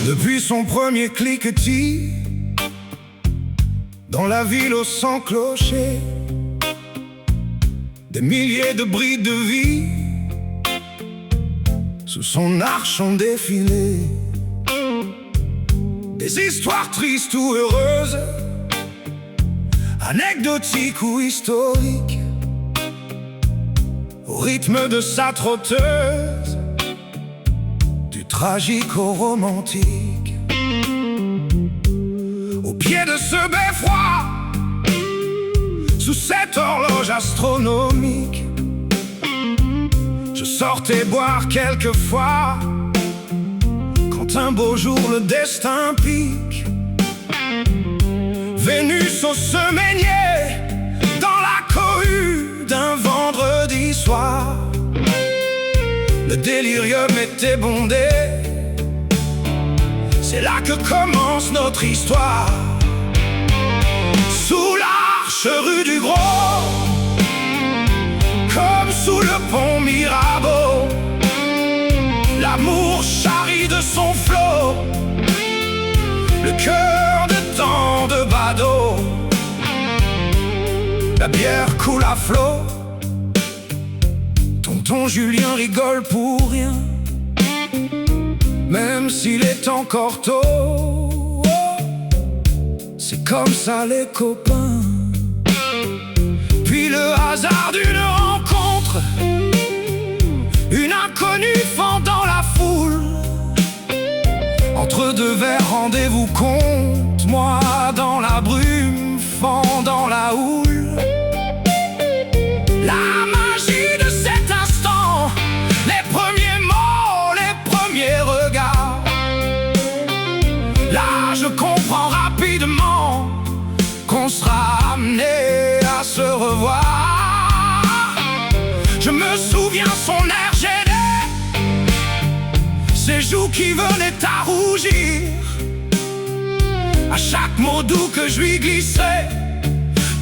Depuis son premier cliquetis, dans la ville au sans clocher, des milliers de brides de vie sous son arche ont défilé. Des histoires tristes ou heureuses, anecdotiques ou historiques, au rythme de sa trotteuse, du tragique au romantique. Au pied de ce beffroi, sous cette horloge astronomique, je sortais boire quelquefois, quand un beau jour le destin pique. Vénus au semainier, dans la cohue d'un vendredi soir, le délirium était bondé. C'est là que commence notre histoire. Sous l'arche rue du Gros, comme sous le pont Mirabeau, l'amour charrie de son flot le cœur de tant de badauds. La bière coule à flot, tonton Julien rigole pour rien, même s'il est encore tôt. C'est comme ça les copains. Puis le hasard d'une rencontre, une inconnue fendant la foule. Entre deux verres, rendez-vous compte, moi dans la brume, fendant la houle. La magie de cet instant, les premiers mots, les premiers regards. Là je comprends rapidement qu'on sera amené à se revoir. Je me souviens son air gêné, ses joues qui venaient à rougir, à chaque mot doux que je lui glissais,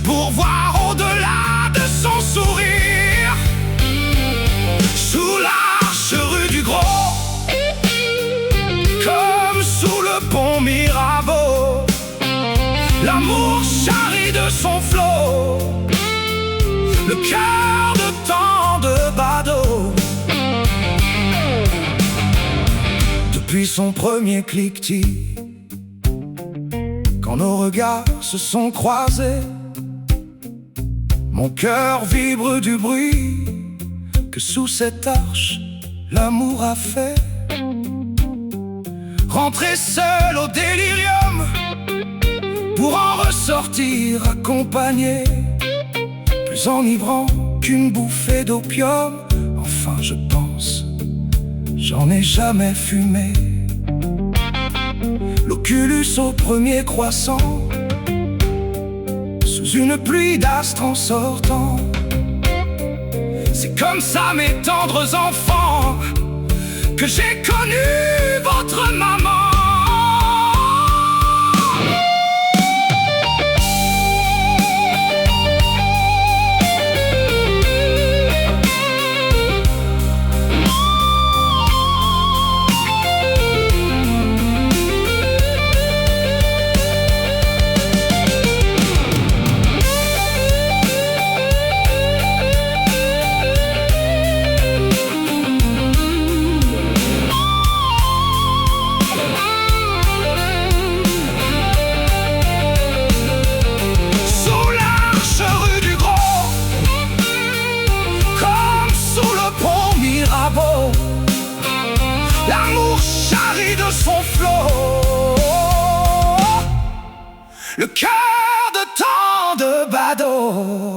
pour voir au-delà de son sourire. Sous l'arche rue du Gros, comme sous le pont Mirabeau, l'amour charrie de son flot le cœur de tant de badauds. Depuis son premier cliquetis, quand nos regards se sont croisés, mon cœur vibre du bruit que sous cette arche l'amour a fait. Rentrer seul au délirium pour en ressortir accompagné, plus enivrant qu'une bouffée d'opium. Enfin je pense, j'en ai jamais fumé. L'oculus au premier croissant, sous une pluie d'astres en sortant. C'est comme ça mes tendres enfants que j'ai connu votre maman. le cœur de tant de badauds.